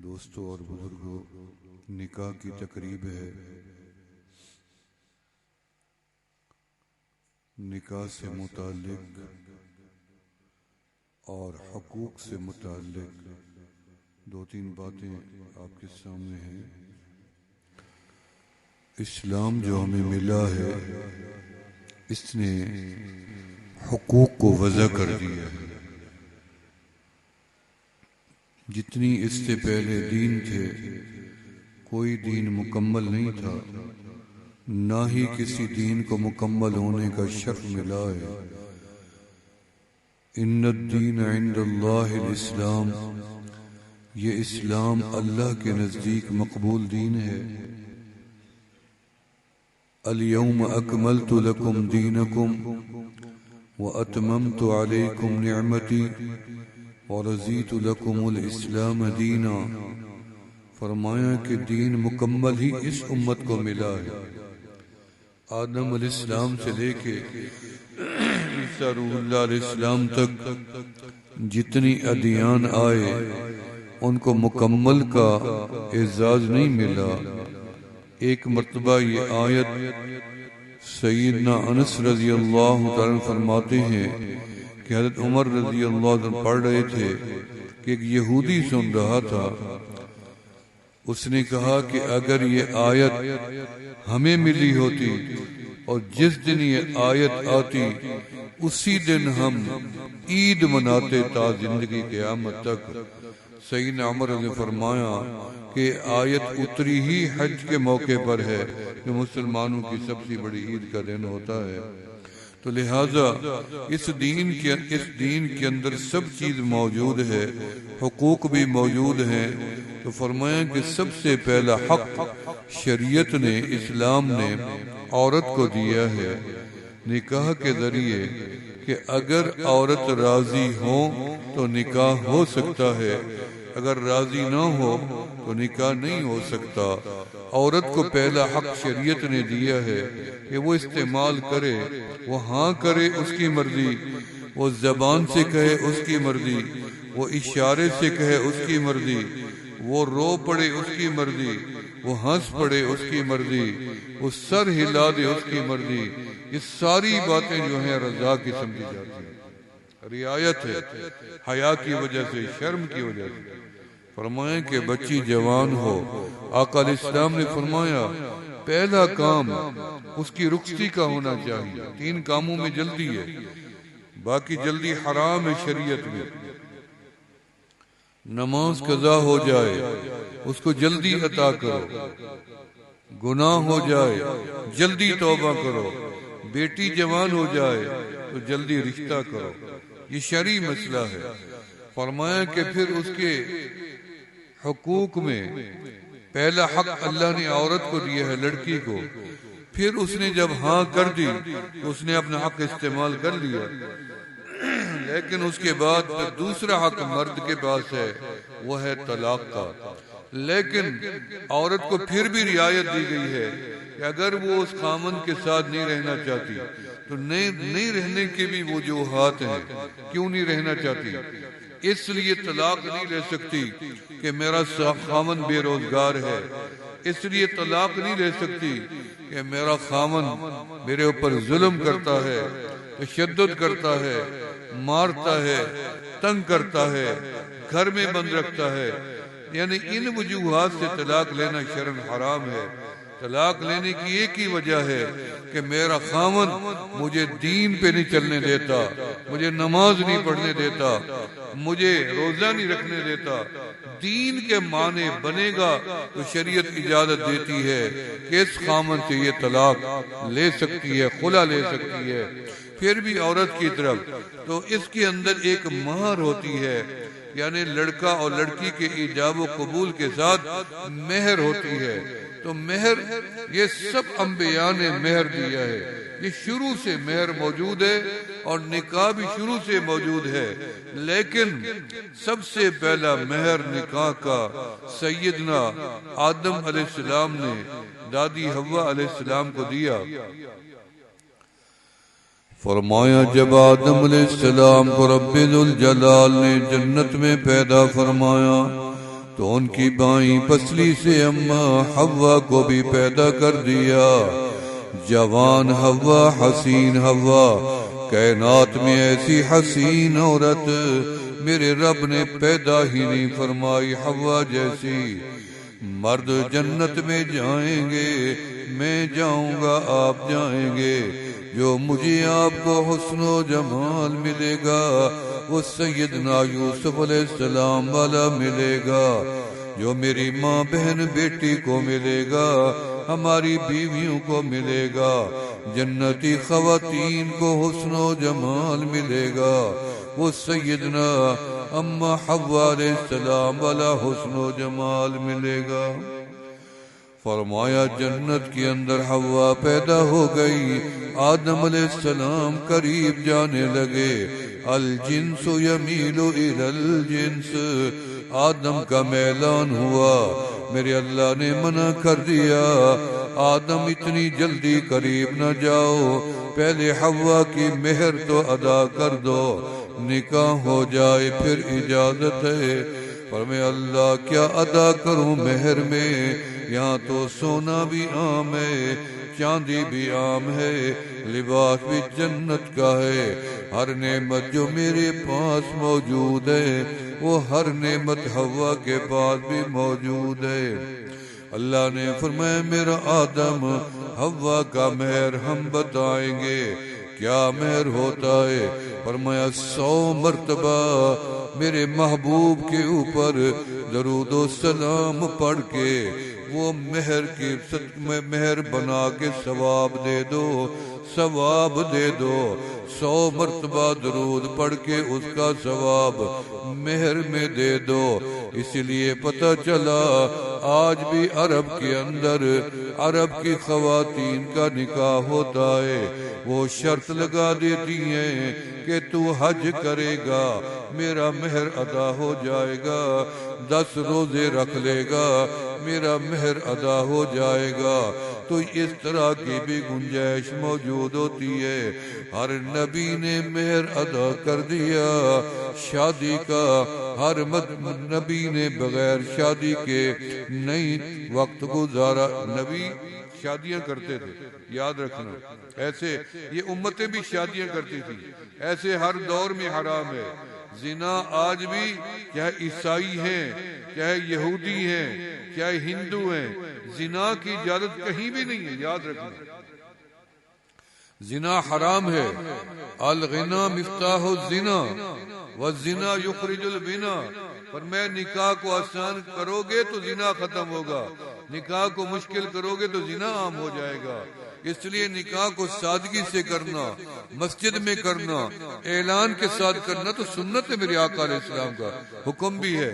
دوستوں اور بزرگوں، نکاح کی تقریب ہے۔ نکاح سے متعلق اور حقوق سے متعلق دو تین باتیں آپ کے سامنے ہیں۔ اسلام جو ہمیں ملا ہے، اس نے حقوق کو وضع کر دیا ہے۔ جتنی اس سے پہلے دین تھے، کوئی دین مکمل نہیں تھا، نہ ہی کسی دین کو مکمل ہونے کا شرف ملا ہے۔ ان الدین عند اللہ الاسلام، یہ اسلام اللہ کے نزدیک مقبول دین ہے۔ الیوم اکملت لکم دینکم واتممت علیکم نعمتی ورضیت لکم الاسلام دینا۔ فرمایا کہ دین مکمل ہی اس امت کو ملا ہے۔ آدم علیہ السلام سے لے کے عیسیٰ روح اللہ علیہ السلام تک جتنی ادیان آئے، ان کو مکمل کا اعزاز نہیں ملا۔ ایک مرتبہ یہ آیت سیدنا انس رضی اللہ تعالیٰ فرماتے ہیں کہ حضرت عمر رضی اللہ عنہ پڑھ رہے تھے کہ ایک یہودی سن رہا تھا۔ اس نے کہا کہ اگر یہ آیت ہمیں ملی ہوتی اور جس دن یہ آیت آتی اسی دن ہم عید مناتے تا زندگی قیامت تک۔ سیدنا عمر نے فرمایا کہ آیت اتری ہی حج کے موقع پر ہے، جو مسلمانوں کی سب سے بڑی عید کا دن ہوتا ہے۔ تو لہٰذا اس دین کے اندر سب چیز موجود ہے، حقوق بھی موجود ہیں۔ تو فرمایا کہ سب سے پہلا حق شریعت نے، اسلام نے عورت کو دیا ہے نکاح کے ذریعے، کہ اگر عورت راضی ہو تو نکاح ہو سکتا ہے، اگر راضی نہ ہو تو نکاح نہیں ہو سکتا۔ عورت کو پہلا حق شریعت نے دیا ہے کہ وہ استعمال کرے، وہ ہاں کرے اس کی مرضی، وہ زبان سے کہے اس کی مرضی، وہ اشارے سے کہے اس کی مرضی، وہ رو پڑے اس کی مرضی، وہ ہنس پڑے اس کی مرضی، وہ سر ہلا دے اس کی مرضی۔ یہ ساری باتیں جو ہیں رضا کی سمجھی جاتی ہیں، رعایت ہے، حیا کی وجہ سے، شرم کی وجہ سے۔ فرمایا کہ بچی جوان ہو، آقا علیہ السلام نے فرمایا پہلا کام اس کی رخصتی کا ہونا چاہیے۔ 3 کاموں میں جلدی ہے، باقی جلدی حرام ہے شریعت میں۔ نماز قضا ہو جائے اس کو جلدی عطا کرو، گناہ ہو جائے جلدی توبہ کرو، بیٹی جوان ہو جائے تو جلدی رشتہ کرو۔ یہ شرعی مسئلہ ہے۔ فرمایا کہ پھر اس کے حقوق میں پہلا حق اللہ نے عورت کو دیا ہے، لڑکی کو۔ پھر اس نے جب ہاں کر دی تو اس نے اپنا حق استعمال کر لیا، لیکن اس کے بعد پھر دوسرا حق مرد کے پاس ہے، وہ ہے طلاق کا۔ لیکن عورت کو پھر بھی رعایت دی گئی ہے کہ اگر وہ اس خامن کے ساتھ نہیں رہنا چاہتی تو نہیں رہنے کے بھی وجوہات ہیں۔ کیوں نہیں رہنا چاہتی؟ اس لیے طلاق نہیں لے سکتی کہ میرا خامن بے روزگار ہے، اس لیے طلاق نہیں لے سکتی کہ میرا خامن میرے اوپر ظلم کرتا ہے، تشدد کرتا ہے، مارتا ہے، تنگ کرتا ہے، گھر میں بند رکھتا ہے۔ یعنی ان وجوہات سے طلاق لینا شرعاً حرام ہے۔ طلاق لینے کی ایک ہی وجہ ہے کہ میرا خامن مجھے دین پہ نہیں چلنے دیتا، مجھے نماز نہیں پڑھنے دیتا، مجھے روزہ نہیں رکھنے دیتا۔ دین کے معنی بنے گا تو شریعت اجازت دیتی ہے کہ اس خامن سے یہ طلاق لے سکتی ہے، خلا لے سکتی ہے۔ پھر بھی عورت کی طرف تو اس کے اندر ایک مہر ہوتی ہے، یعنی لڑکا اور لڑکی کے ایجاب و قبول کے ساتھ مہر ہوتی ہے۔ تو مہر یہ سب انبیاء نے مہر دیا ہے، یہ شروع سے مہر موجود ہے اور نکاح بھی شروع سے موجود ہے۔ لیکن سب سے پہلا مہر نکاح کا سیدنا آدم علیہ السلام نے دادی حوا علیہ السلام کو دیا۔ فرمایا جب آدم علیہ السلام کو رب ذوالجلال نے جنت میں پیدا فرمایا تو ان کی بائیں پسلی سے اماں حوا کو بھی پیدا کر دیا۔ جوان حوا، حسین حوا، کائنات میں ایسی حسین عورت میرے رب نے پیدا ہی نہیں فرمائی حوا جیسی۔ مرد جنت میں جائیں گے، میں جاؤں گا، آپ جائیں گے، جو مجھے آپ کو حسن و جمال ملے گا وہ سیدنا یوسف علیہ السلام والا ملے گا، جو میری ماں بہن بیٹی کو ملے گا، ہماری بیویوں کو ملے گا، جنتی خواتین کو حسن و جمال ملے گا، وہ سیدنا اما حوا علیہ السلام والا حسن و جمال ملے گا۔ فرمایا جنت کے اندر حوا پیدا ہو گئی، آدم علیہ السلام قریب جانے لگے، الجنس یمیل الی الجنس، آدم کا میلان ہوا، میرے اللہ نے منع کر دیا، آدم اتنی جلدی قریب نہ جاؤ، پہلے حوا کی مہر تو ادا کر دو، نکاح ہو جائے پھر اجازت ہے۔ فرمایا اللہ کیا ادا کروں مہر میں، یہاں تو سونا بھی عام ہے، چاندی بھی عام ہے، لباس بھی جنت کا ہے، ہر نعمت جو میرے پاس موجود ہے وہ ہر نعمت حوا کے پاس بھی موجود ہے۔ اللہ نے فرمایا میرا آدم حوا کا مہر ہم بتائیں گے، کیا مہر ہوتا ہے؟ فرمایا 100 مرتبہ میرے محبوب کے اوپر درود و سلام پڑھ کے وہ مہر بنا کے ثواب دے دو، ثواب دے دو، 100 مرتبہ درود پڑھ کے اس کا ثواب مہر میں دے دو۔ اس لیے پتہ چلا آج بھی عرب کے اندر عرب کی خواتین کا نکاح ہوتا ہے، وہ شرط لگا دیتی ہیں کہ تو حج کرے گا میرا مہر ادا ہو جائے گا، 10 روزے رکھ لے گا میرا مہر ادا ہو جائے گا۔ تو اس طرح کی بھی گنجائش موجود ہوتی ہے، ہر نبی نے مہر ادا کر دیا شادی کا، ہر نبی نے بغیر شادی کے نہیں وقت گزارا۔ نبی شادیاں کرتے تھے، یاد رکھنا، ایسے یہ امتیں بھی شادیاں کرتی تھی، ایسے ہر دور میں حرام ہے۔ زنا آج بھی چاہے عیسائی ہیں، چاہے یہودی ہیں، چاہے ہندو ہیں، زنا کی اجازت کہیں بھی نہیں ہے، یاد رکھنا، زنا حرام ہے۔ الغنا مفتاح الزنا والزنا یخرج البنا، پر میں نکاح کو آسان کرو گے تو زنا ختم ہوگا، نکاح کو مشکل کرو گے تو زنا عام ہو جائے گا۔ اس لیے نکاح کو سادگی سے کرنا، مسجد میں کرنا، اعلان کے ساتھ کرنا تو سنت ہے میرے آقا علیہ السلام کا، حکم بھی ہے۔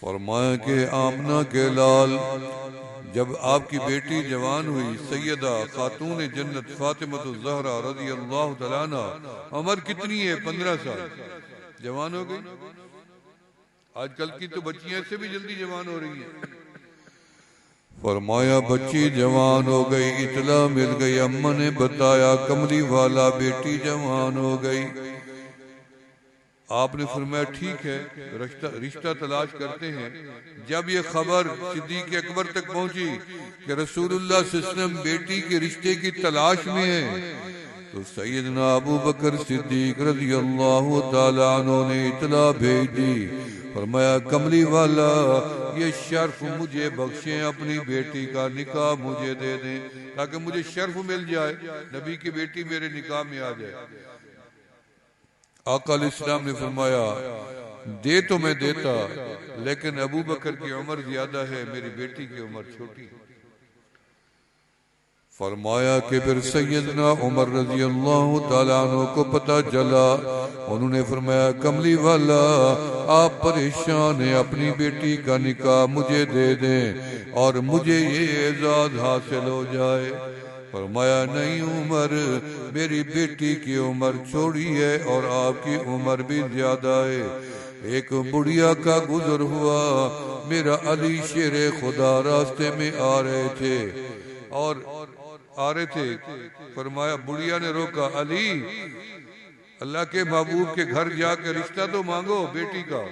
فرمایا کہ آمنہ کے لال جب آپ کی بیٹی جوان ہوئی، سیدہ خاتون جنت فاطمہ الزہرا رضی اللہ تعالیٰ عنہ، عمر کتنی ہے؟ 15 سال، جوان ہو گئی۔ آج کل کی تو بچیاں اس سے بھی جلدی جوان ہو رہی ہیں۔ فرمایا بچی جوان ہو گئی، اطلاع مل گئی، اماں نے بتایا کملی والا بیٹی جوان ہو گئی۔ آپ نے فرمایا ٹھیک ہے، رشتہ تلاش کرتے ہیں۔ جب یہ خبر صدیق اکبر تک پہنچی کہ رسول اللہ صلی اللہ علیہ وسلم بیٹی کے رشتے کی تلاش میں ہیں، تو سیدنا ابو بکر صدیق رضی اللہ تعالیٰ عنہ نے اطلاع بھیج دی، فرمایا کملی والا یہ شرف مجھے بخشیں، اپنی بیٹی کا نکاح مجھے دے دیں تاکہ مجھے شرف مل جائے، نبی کی بیٹی میرے نکاح میں آ جائے۔ آقا علیہ السلام نے فرمایا دے تو میں دیتا، لیکن ابو بکر کی عمر زیادہ ہے، میری بیٹی کی عمر چھوٹی۔ فرمایا کہ پھر سیدنا عمر رضی اللہ تعالیٰ عنہ کو پتہ چلا، انہوں نے فرمایا کملی والا آپ پریشان ہیں، اپنی بیٹی کا نکاح مجھے دے دیں اور مجھے یہ اعزاز حاصل ہو جائے۔ فرمایا نہیں عمر، میری بیٹی کی عمر چھوڑی ہے اور آپ کی عمر بھی زیادہ ہے۔ ایک بڑھیا کا گزر ہوا، میرا علی شیر خدا راستے میں آ رہے تھے اور فرمایا بڑھیا نے روکا، علی اللہ کے محبوب کے گھر جا کے رشتہ تو مانگو بیٹی کا۔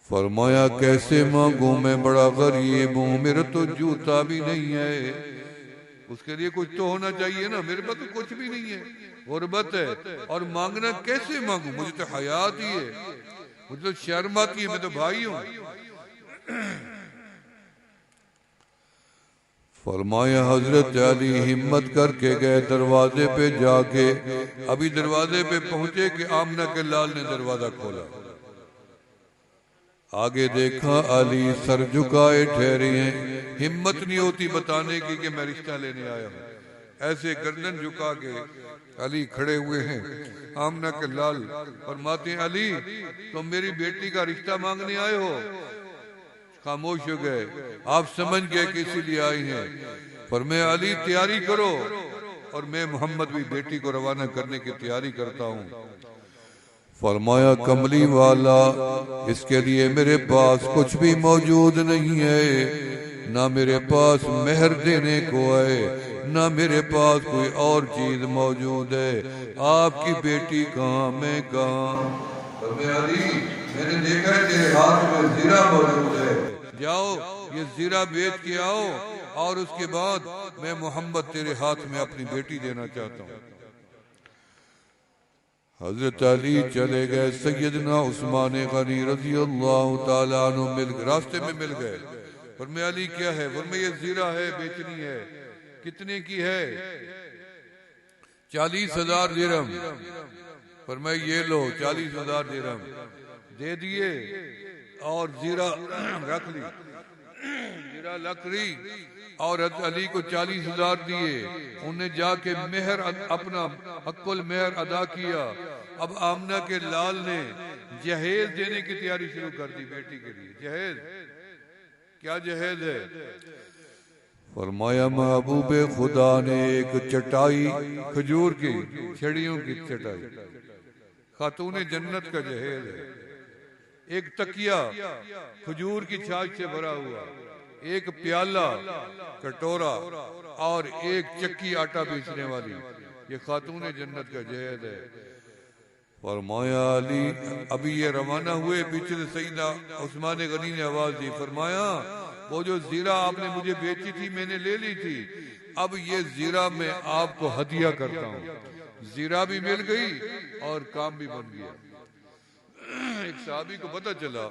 فرمایا کیسے مانگوں، میں بڑا غریب ہوں، میرا تو جوتا بھی نہیں ہے۔ اس کے لیے کچھ تو ہونا چاہیے نا، میرے پاس تو کچھ بھی نہیں ہے، غربت ہے، اور مانگنا کیسے مانگوں، مجھے تو حیات ہی ہے، مجھے تو شرم آتی ہے، میں تو بھائی ہوں۔ فرمایا حضرت علی ہمت کر کے گئے دروازے پہ جا کے، ابھی دروازے پہ پہنچے کہ آمنہ کے لال نے دروازہ کھولا، آگے دیکھا علی سر جھکائے ٹھہرے ہیں، ہمت نہیں ہوتی بتانے کی کہ میں رشتہ لینے آیا ہوں، ایسے گردن جھکا کے علی کھڑے ہوئے ہیں۔ آمنہ کے لال فرماتے ہیں علی تم میری بیٹی کا رشتہ مانگنے آئے ہو؟ خاموش ہو گئے، آپ سمجھ گئے کہ اسی لیے آئی ہیں۔ فرمایا علی تیاری کرو، اور میں محمد بھی بیٹی کو روانہ کرنے کی تیاری کرتا ہوں۔ فرمایا کملی والا اس کے لیے میرے پاس کچھ بھی موجود نہیں ہے، نہ میرے پاس مہر دینے کو ہے، نہ میرے پاس کوئی اور چیز موجود ہے، آپ کی بیٹی کہاں، میں کہاں؟ فرمایا علی میں نے دیکھا ہے تیرے ہاتھ میں زیرہ موجود ہے، جاؤ یہ زیرہ بیچ کے آؤ، اور اس کے بعد میں محمد تیرے ہاتھ میں اپنی بیٹی دینا چاہتا ہوں۔ حضرت علی چلے گئے، سیدنا عثمان غنی رضی اللہ تعالیٰ عنہ راستے میں مل گئے۔ فرمایا علی کیا ہے؟ فرمایا یہ زیرہ ہے، بیچنی ہے۔ کتنے کی ہے؟ 40,000 درہم۔ فرمایا یہ لو 40,000 درہم دے دیے، اور زیرہ رکھ لی، زیرہ لکھ لی، اور حضرت علی کو 40,000 دیے، انہیں جا کے مہر اپنا حق المہر ادا کیا۔ اب آمنہ کے لال نے جہیز دینے کی تیاری شروع کر دی بیٹی کے لیے۔ جہیز کیا جہیز ہے؟ فرمایا محبوب خدا نے ایک چٹائی، کھجور کی چھڑیوں کی چٹائی، خاتون جنت کا جہیز ہے، ایک تکیہ کھجور کی چھاچ سے بھرا ہوا، ایک پیالہ، کٹورا، اور ایک چکی آٹا بیچنے والی، یہ خاتون جنت کا جہیز ہے۔ فرمایا علی ابھی یہ روانہ ہوئے، پیچھے سے سیدنا عثمان غنی نے آواز دی، فرمایا وہ جو زیرہ آپ نے مجھے بیچی تھی میں نے لے لی تھی، اب یہ زیرہ میں آپ کو ہدیہ کرتا ہوں۔ زیرہ بھی مل گئی اور کام بھی بن گیا۔ ایک صحابی کو پتہ چلا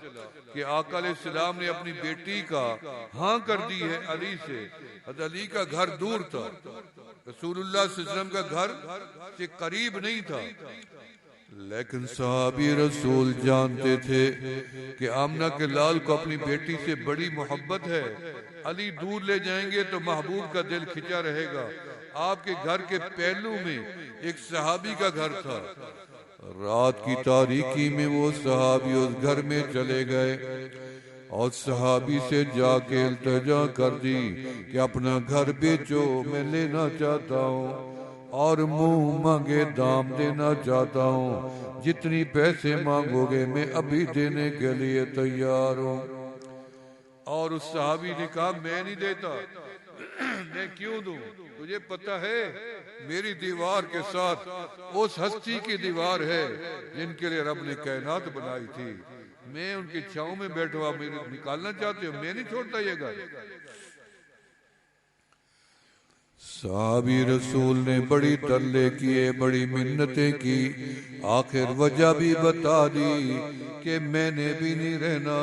کہ آقا علیہ السلام نے اپنی بیٹی کا ہاں کر دی ہے علی سے۔ حضرت علی کا گھر دور تھا، رسول اللہ صلی اللہ علیہ وسلم کا گھر سے قریب نہیں تھا، لیکن صحابی رسول جانتے تھے کہ آمنہ کے لال کو اپنی بیٹی سے بڑی محبت ہے، علی دور لے جائیں گے تو محبوب کا دل کھچا رہے گا۔ آپ کے گھر کے پہلو میں ایک صحابی کا گھر تھا، رات کی تاریکی میں وہ صحابی اس گھر میں چلے گئے اور صحابی سے جا کے التجا کر دی کہ اپنا گھر بیچو، میں لینا چاہتا ہوں اور منہ مانگے دام دینا چاہتا ہوں، جتنی پیسے مانگو گے میں ابھی دینے کے لیے تیار ہوں۔ اور اس صحابی نے کہا میں نہیں دیتا، میں کیوں دوں؟ تجھے پتہ ہے میری دیوار کے ساتھ اس ہستی کی دیوار ہے جن کے لیے رب نے کائنات بنائی تھی، میں ان کی چھاؤں میں بیٹھوا، میرے نکالنا چاہتے ہو؟ میں نہیں چھوڑتا یہ گھر۔ صحابی رسول نے بڑی ترلے کیے، بڑی منتیں کی، آخر وجہ بھی بتا دی کہ میں نے بھی نہیں رہنا،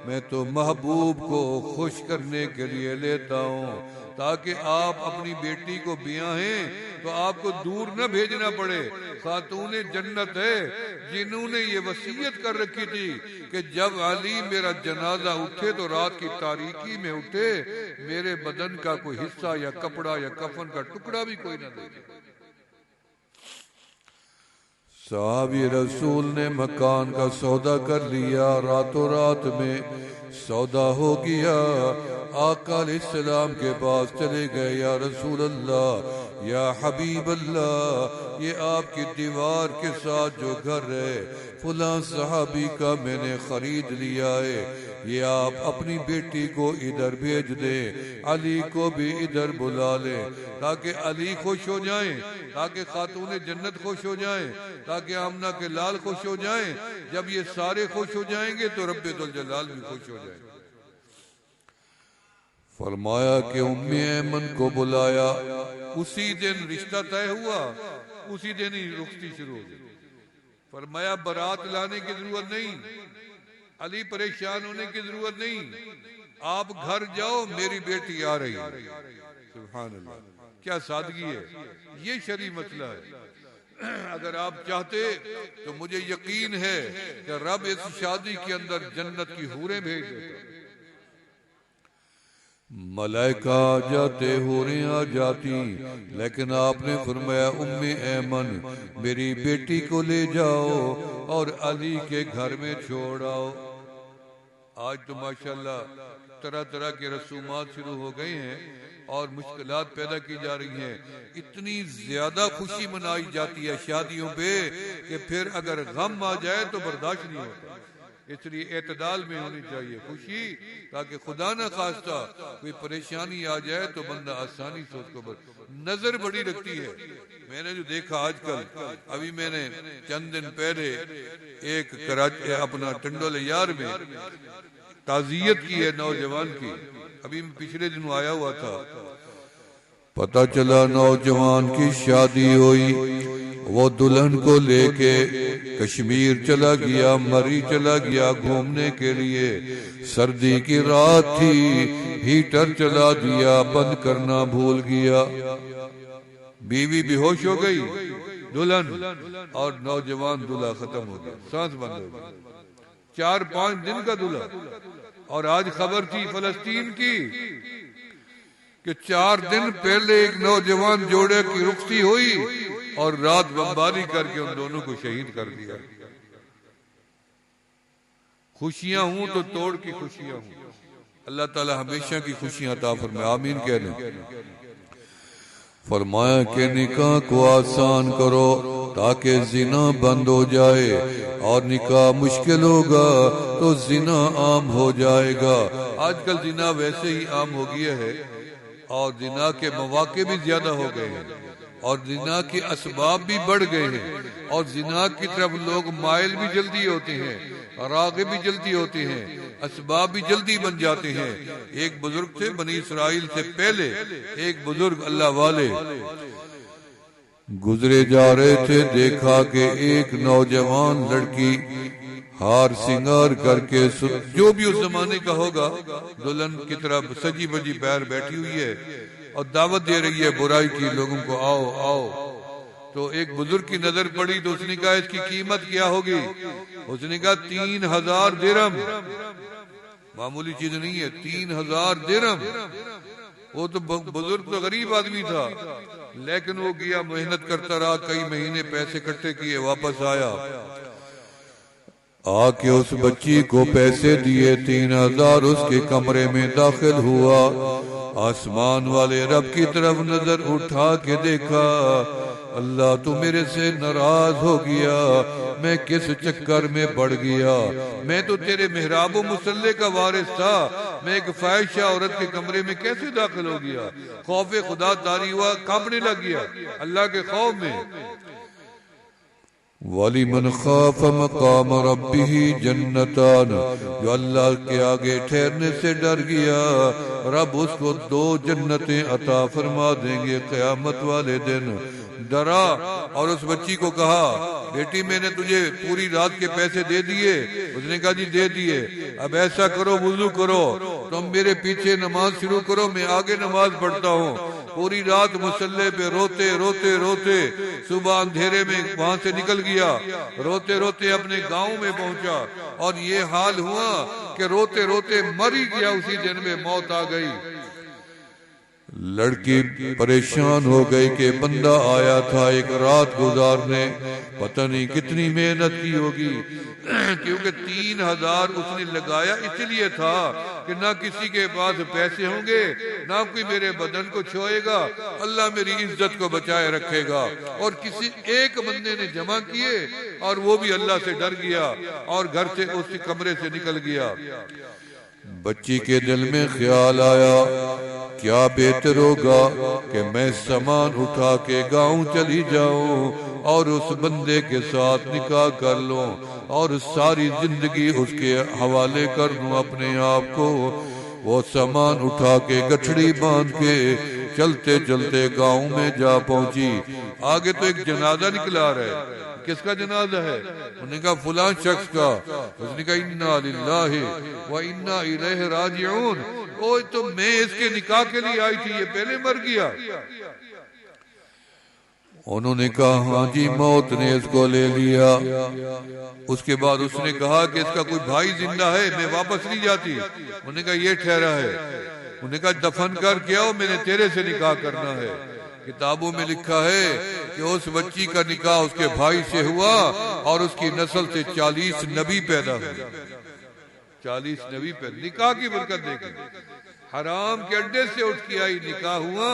میں تو محبوب کو خوش کرنے کے لیے لیتا ہوں تاکہ آپ اپنی بیٹی کو بیاہیں تو آپ کو دور نہ بھیجنا پڑے۔ خاتون جنت ہے جنہوں نے یہ وصیت کر رکھی تھی کہ جب علی میرا جنازہ اٹھے تو رات کی تاریکی میں اٹھے، میرے بدن کا کوئی حصہ یا کپڑا یا کفن کا ٹکڑا بھی کوئی نہ دے۔ صحابی رسول نے مکان کا سودا کر لیا، راتوں رات میں سودا ہو گیا۔ آقا علیہ السلام کے پاس چلے گئے، یا رسول اللہ یا حبیب اللہ یہ آپ کی دیوار کے ساتھ جو گھر ہے فلاں صحابی کا میں نے خرید لیا ہے، یہ آپ اپنی بیٹی کو ادھر بھیج دیں، علی کو بھی ادھر بلا لیں تاکہ علی خوش ہو جائیں، تاکہ خاتون جنت خوش ہو جائیں، تاکہ آمنہ کے لال خوش ہو جائیں۔ جب یہ سارے خوش ہو جائیں گے تو رب ذوالجلال بھی خوش ہو جائیں گے۔ فرمایا کہ ام ایمن کو بلایا، اسی دن رشتہ طے ہوا، اسی دن ہی رخصتی شروع ہو گئی۔ فرمایا بارات لانے کی ضرورت نہیں، علی پریشان ہونے کی ضرورت نہیں، آپ گھر جاؤ میری بیٹی آ رہی ہے۔ سبحان اللہ، کیا سادگی ہے، یہ شرعی مسئلہ ہے۔ اگر آپ چاہتے تو مجھے یقین ہے کہ رب اس شادی کے اندر جنت کی حوریں بھیج دیتا، ملائکہ آ جاتے، حوریں آ جاتی، لیکن آپ نے فرمایا ام ایمن میری بیٹی کو لے جاؤ اور علی کے گھر میں چھوڑ آؤ۔ آج تو ماشاءاللہ طرح طرح کے رسومات شروع ہو گئے ہیں اور مشکلات پیدا کی جا رہی ہیں، اتنی زیادہ خوشی منائی جاتی ہے شادیوں پہ کہ پھر اگر غم آ جائے تو برداشت نہیں ہوتا۔ اس لیے اعتدال میں ہونی چاہیے خوشی، تاکہ خدا نہ خواستہ کوئی پریشانی آ جائے تو بندہ آسانی سے اس کو نظر بڑی رکھتی ہے۔ میں نے جو دیکھا آج کل، ابھی میں نے چند دن پہلے ایک کراچی اپنا ٹنڈول یار میں تعزیت کی ہے نوجوان کی، ابھی میں پچھلے دنوں آیا ہوا تھا، پتہ چلا نوجوان کی شادی ہوئی، وہ دلہن کو لے کے کشمیر چلا گیا، مری چلا گیا گھومنے کے لیے، سردی کی رات تھی، ہیٹر چلا دیا، بند کرنا بھول گیا، بیوی بے ہوش ہو گئی، دلہن اور نوجوان دلہا ختم ہو گیا، سانس بند ہو گئی، 4-5 دن کا دلہا۔ اور آج خبر تھی فلسطین کی کہ 4 دن پہلے ایک نوجوان جوڑے کی رخصتی ہوئی اور رات بمباری کر کے ان دونوں کو شہید کر دیا۔ خوشیاں ہوں تو توڑ کی خوشیاں ہوں، اللہ تعالی ہمیشہ کی خوشیاں عطا فرمائے، آمین کہہ لیں۔ فرمایا کہ نکاح کو آسان کرو تاکہ زنا بند ہو جائے، اور نکاح مشکل ہوگا تو زنا عام ہو جائے گا۔ آج کل زنا ویسے ہی عام ہو گیا ہے اور زنا کے مواقع بھی زیادہ ہو گئے ہیں اور زنا کے اسباب بھی بڑھ گئے ہیں، اور زنا کی طرف لوگ مائل بھی جلدی ہوتے ہیں، راغب بھی جلدی ہوتے ہیں، اسباب بھی جلدی بن جاتے ہیں۔ ایک بزرگ تھے بنی اسرائیل سے پہلے، ایک بزرگ اللہ والے گزرے جا رہے تھے، دیکھا کہ ایک نوجوان لڑکی ہار سنگار کر کے جو بھی اس زمانے کا ہوگا دلہن کی طرح سجی بجی بیر بیٹھی ہوئی ہے اور دعوت دے رہی ہے برائی کی، لوگوں کو آؤ آؤ۔ تو ایک بزرگ کی نظر پڑی تو اس نے کہا اس کی قیمت کیا ہوگی؟ اس نے کہا 3000 درہم، معمولی چیز نہیں ہے، 3000 درہم۔ وہ تو بزرگ تو غریب آدمی تھا، لیکن وہ گیا محنت کرتا رہا، کئی مہینے پیسے اکٹھے کیے، واپس آیا، آ کے اس بچی کو پیسے دیے، 3000 اس کے کمرے میں داخل ہوا، آسمان والے رب کی طرف نظر اٹھا کے دیکھا، اللہ تو میرے سے ناراض ہو گیا، میں کس چکر میں پڑ گیا، میں تو تیرے محراب و مصلی کا وارث تھا، میں ایک فاحشہ عورت کے کمرے میں کیسے داخل ہو گیا؟ خوف خدا طاری ہوا، کانپنے لگ گیا اللہ کے خوف میں۔ وَلِمَنْ خَافَ مَقَامَ رَبِّهِ جَنَّتَانِ، جو اللہ کے آگے ٹھہرنے سے ڈر گیا رب اس کو 2 جنتیں عطا فرما دیں گے قیامت والے دن۔ ڈرا اور اس بچی کو کہا بیٹی میں نے تجھے پوری رات کے پیسے دے دیے؟ اس نے کہا جی دے دیے، اب ایسا کرو وضو کرو، تم میرے پیچھے نماز شروع کرو، میں آگے نماز پڑھتا ہوں۔ پوری رات مصلی پہ روتے روتے روتے صبح اندھیرے میں وہاں سے نکل گیا، روتے روتے اپنے گاؤں میں پہنچا اور یہ حال ہوا کہ روتے روتے مر ہی گیا، اسی دن میں موت آ گئی۔ لڑکی پریشان ہو گئی کہ بندہ آیا تھا ایک رات گزارنے، پتہ نہیں کتنی محنت کی ہوگی، کیونکہ 3000 اس نے لگایا اس لیے تھا کہ نہ کسی کے پاس پیسے ہوں گے، نہ کوئی میرے بدن کو چھوئے گا، اللہ میری عزت کو بچائے رکھے گا۔ اور کسی ایک بندے نے جمع کیے اور وہ بھی اللہ سے ڈر گیا اور گھر سے اس کمرے سے نکل گیا۔ بچی کے دل میں خیال آیا کیا بہتر ہوگا کہ میں سامان اٹھا کے گاؤں چلی جاؤں اور اس بندے کے ساتھ نکاح کر لوں اور ساری زندگی اس کے حوالے کر دوں اپنے آپ کو۔ وہ سامان اٹھا کے گٹھڑی باندھ کے چلتے چلتے گاؤں میں جا پہنچی۔ آگے تو ایک جنازہ نکلا رہا ہے، کس کا جنازہ ہے؟ انہوں نے کہا فلاں شخص کا۔ اس نے کہا انا للہ و انا الیہ راجعون، اوہ تو میں اس کے نکاح کے لیے آئی تھی، یہ پہلے مر گیا۔ انہوں نے کہا ہاں جی موت نے اس کو لے لیا۔ اس کے بعد اس نے کہا کہ اس کا کوئی بھائی زندہ ہے، میں واپس نہیں جاتی۔ انہوں نے کہا یہ ٹھہرا ہے۔ انہوں نے کہا دفن کر کے آؤ، میں نے تیرے سے نکاح کرنا ہے۔ کتابوں میں لکھا ہے کہ اس بچی کا نکاح اس کے بھائی سے ہوا اور اس کی نسل سے 40 نبی پیدا ہوئے۔ 40 نبی پیدا، نکاح کی برکت دیکھیں، حرام کے اڈے سے اٹھ کے آئی، نکاح ہوا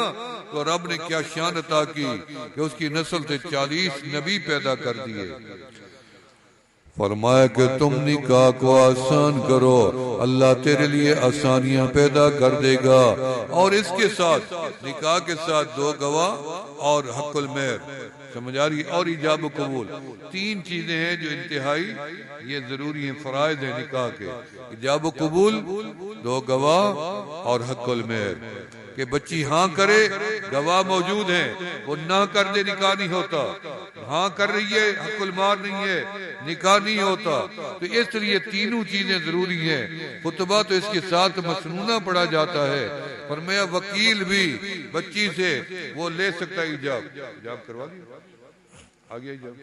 تو رب نے کیا شان عطا کی کہ اس کی نسل سے 40 نبی پیدا کر دیے۔ فرمایا کہ تم نکاح کو آسان کرو، اللہ تیرے لیے آسانیاں پیدا کر دے گا۔ اور اس کے ساتھ نکاح کے ساتھ 2 گواہ اور حق المہر، سمجھ آ رہی، اور ایجاب و قبول، 3 چیزیں ہیں جو انتہائی یہ ضروری ہیں، فرائض ہیں نکاح کے، ایجاب و قبول، 2 گواہ اور حق المہر۔ کہ بچی ہاں کرے، گواہ موجود ہیں، وہ نہ کر دے نکاح نہیں ہوتا، ہاں کر رہی ہے حق المہر نہیں ہے نکاح نہیں ہوتا۔ تو اس لیے تینوں چیزیں ضروری ہیں۔ خطبہ تو اس کے ساتھ مسنونہ پڑھا جاتا ہے۔ فرمایا وکیل بھی بچی سے وہ لے سکتا ہے ایجاب کروا دیا، آگے ایجاب